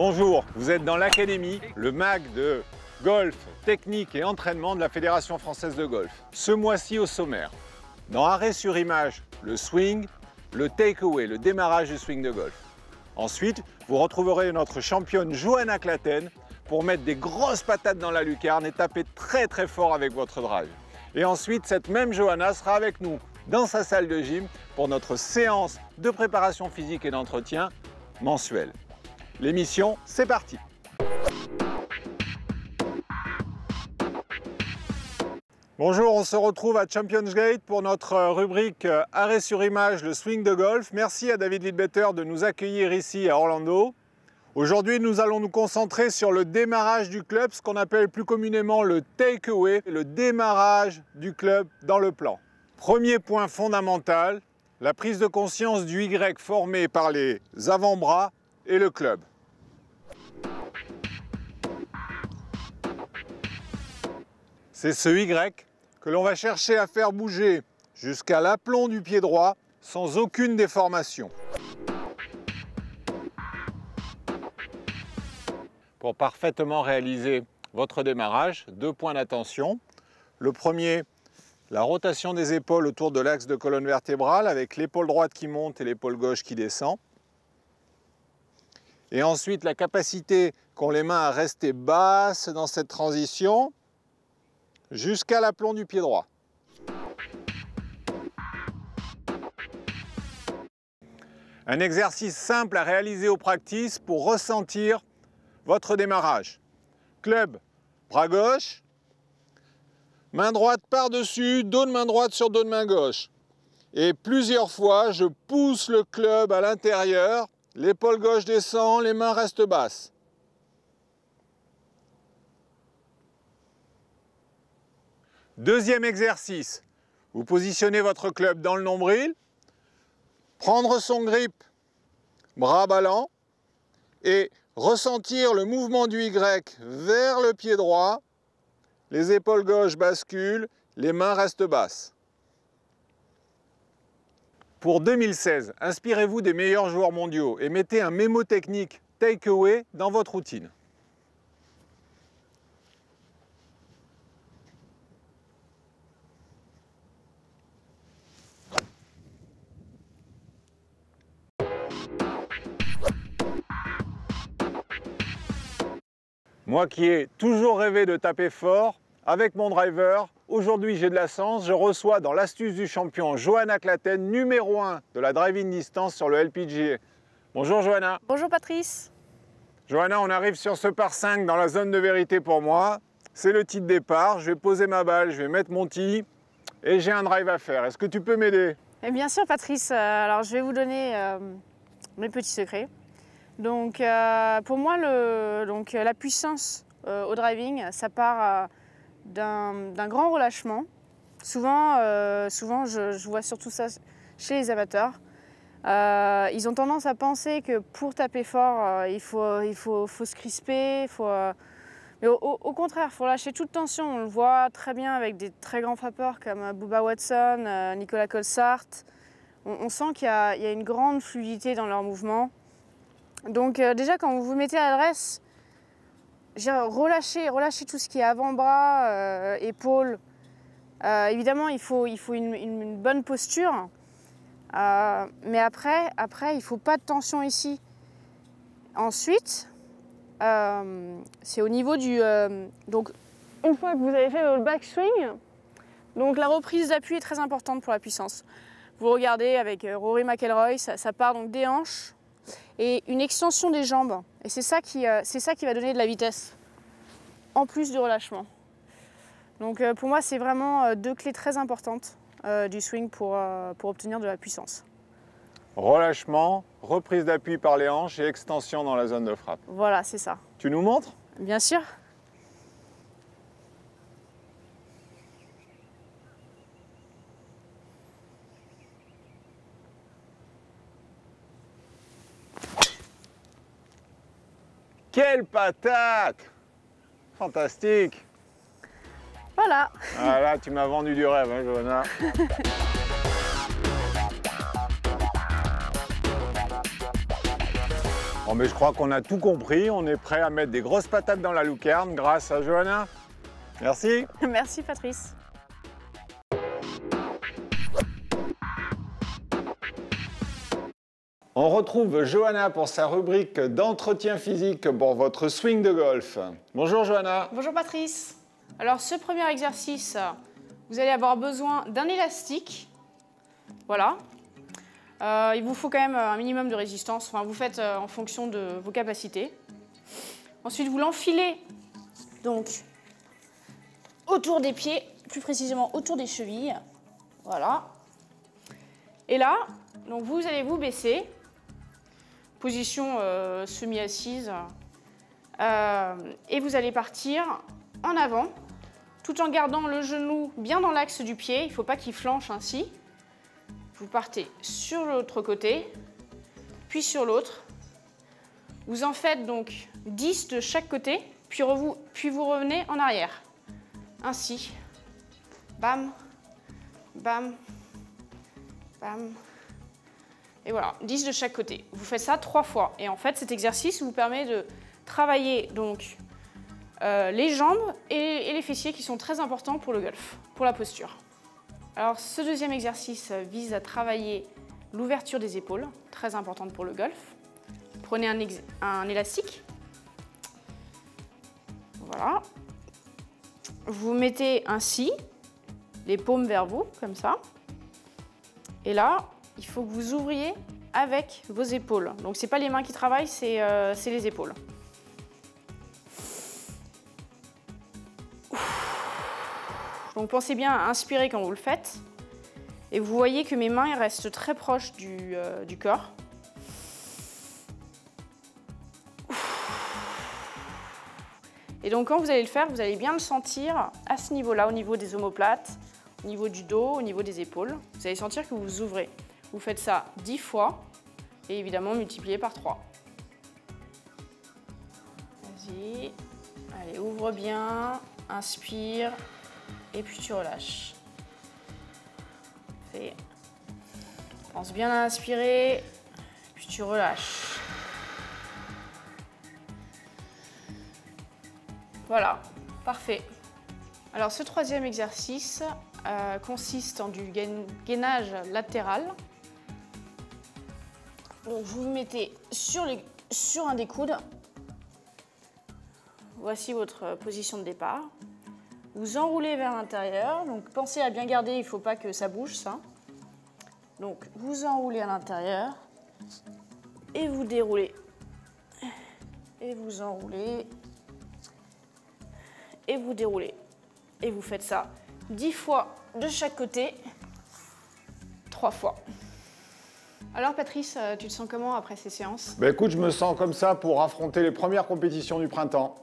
Bonjour, vous êtes dans l'Académie, le mag de golf, technique et entraînement de la Fédération française de golf. Ce mois-ci au sommaire, dans Arrêt sur image, le swing, le take-away, le démarrage du swing de golf. Ensuite, vous retrouverez notre championne Johanna Claten pour mettre des grosses patates dans la lucarne et taper très très fort avec votre drive. Et ensuite, cette même Johanna sera avec nous dans sa salle de gym pour notre séance de préparation physique et d'entretien mensuelle. L'émission, c'est parti! Bonjour, on se retrouve à Champions Gate pour notre rubrique Arrêt sur image, le swing de golf. Merci à David Leadbetter de nous accueillir ici à Orlando. Aujourd'hui, nous allons nous concentrer sur le démarrage du club, ce qu'on appelle plus communément le take-away, le démarrage du club dans le plan. Premier point fondamental, la prise de conscience du Y formé par les avant-bras et le club. C'est ce Y que l'on va chercher à faire bouger jusqu'à l'aplomb du pied droit sans aucune déformation. Pour parfaitement réaliser votre démarrage, 2 points d'attention. Le premier, la rotation des épaules autour de l'axe de colonne vertébrale avec l'épaule droite qui monte et l'épaule gauche qui descend. Et ensuite, la capacité qu'ont les mains à rester basses dans cette transition jusqu'à l'aplomb du pied droit. Un exercice simple à réaliser au practice pour ressentir votre démarrage. Club, bras gauche, main droite par-dessus, dos de main droite sur dos de main gauche. Et plusieurs fois, je pousse le club à l'intérieur, l'épaule gauche descend, les mains restent basses. Deuxième exercice, vous positionnez votre club dans le nombril, prendre son grip, bras ballants, et ressentir le mouvement du Y vers le pied droit, les épaules gauche basculent, les mains restent basses. Pour 2016, inspirez-vous des meilleurs joueurs mondiaux et mettez un mémo technique take-away dans votre routine. Moi qui ai toujours rêvé de taper fort avec mon driver, aujourd'hui j'ai de la chance, je reçois dans l'astuce du champion Johanna Claten, numéro 1 de la driving distance sur le LPGA. Bonjour Johanna. Bonjour Patrice. Johanna, on arrive sur ce par 5 dans la zone de vérité pour moi. C'est le tee de départ, je vais poser ma balle, je vais mettre mon tee et j'ai un drive à faire. Est-ce que tu peux m'aider? Bien sûr Patrice, alors je vais vous donner mes petits secrets. Donc pour moi, la puissance au driving, ça part d'un grand relâchement. Souvent je vois surtout ça chez les amateurs. Ils ont tendance à penser que pour taper fort, il faut se crisper. Mais au contraire, il faut lâcher toute tension. On le voit très bien avec des très grands frappeurs comme Bubba Watson, Nicolas Colsaert. On sent qu'il y a une grande fluidité dans leurs mouvements. Donc déjà quand vous vous mettez à l'adresse, relâchez tout ce qui est avant-bras, épaules. Évidemment il faut une bonne posture, mais après il ne faut pas de tension ici. Ensuite, c'est au niveau du... donc une fois que vous avez fait votre backswing, donc la reprise d'appui est très importante pour la puissance. Vous regardez avec Rory McIlroy, ça part donc des hanches et une extension des jambes. Et c'est ça qui va donner de la vitesse, en plus du relâchement. Donc pour moi, c'est vraiment 2 clés très importantes du swing pour obtenir de la puissance. Relâchement, reprise d'appui par les hanches et extension dans la zone de frappe. Voilà, c'est ça. Tu nous montres? Bien sûr. Quelle patate! Fantastique! Voilà. Ah là, tu m'as vendu du rêve, hein, Johanna. Bon, mais je crois qu'on a tout compris. On est prêt à mettre des grosses patates dans la lucarne grâce à Johanna. Merci. Merci Patrice. On retrouve Johanna pour sa rubrique d'entretien physique pour votre swing de golf. Bonjour Johanna. Bonjour Patrice. Alors ce premier exercice, vous allez avoir besoin d'un élastique. Voilà. Il vous faut quand même un minimum de résistance. Enfin, vous faites en fonction de vos capacités. Ensuite, vous l'enfilez donc autour des pieds, plus précisément autour des chevilles. Voilà. Et là, donc vous allez vous baisser. Position semi-assise. Et vous allez partir en avant, tout en gardant le genou bien dans l'axe du pied. Il ne faut pas qu'il flanche ainsi. Vous partez sur l'autre côté, puis sur l'autre. Vous en faites donc 10 de chaque côté, puis vous revenez en arrière. Ainsi. Bam, bam, bam. Et voilà, 10 de chaque côté. Vous faites ça 3 fois. Et en fait, cet exercice vous permet de travailler donc les jambes et les fessiers qui sont très importants pour le golf, pour la posture. Alors, ce deuxième exercice vise à travailler l'ouverture des épaules, très importante pour le golf. Prenez un élastique. Voilà. Vous mettez ainsi les paumes vers vous, comme ça. Et là, il faut que vous ouvriez avec vos épaules. Donc, ce n'est pas les mains qui travaillent, c'est les épaules. Donc, pensez bien à inspirer quand vous le faites. Et vous voyez que mes mains restent très proches du corps. Et donc, quand vous allez le faire, vous allez bien le sentir à ce niveau-là, au niveau des omoplates, au niveau du dos, au niveau des épaules. Vous allez sentir que vous vous ouvrez. Vous faites ça 10 fois et évidemment multiplié par 3. Vas-y. Allez, ouvre bien, inspire et puis tu relâches. Fais. Pense bien à inspirer, puis tu relâches. Voilà, parfait. Alors ce troisième exercice consiste en du gainage latéral. Donc vous vous mettez sur un des coudes. Voici votre position de départ. Vous enroulez vers l'intérieur. Donc pensez à bien garder, il ne faut pas que ça bouge ça. Donc vous enroulez à l'intérieur et vous déroulez. Et vous enroulez et vous déroulez. Et vous faites ça 10 fois de chaque côté, 3 fois. Alors Patrice, tu te sens comment après ces séances? Écoute, je me sens comme ça pour affronter les premières compétitions du printemps.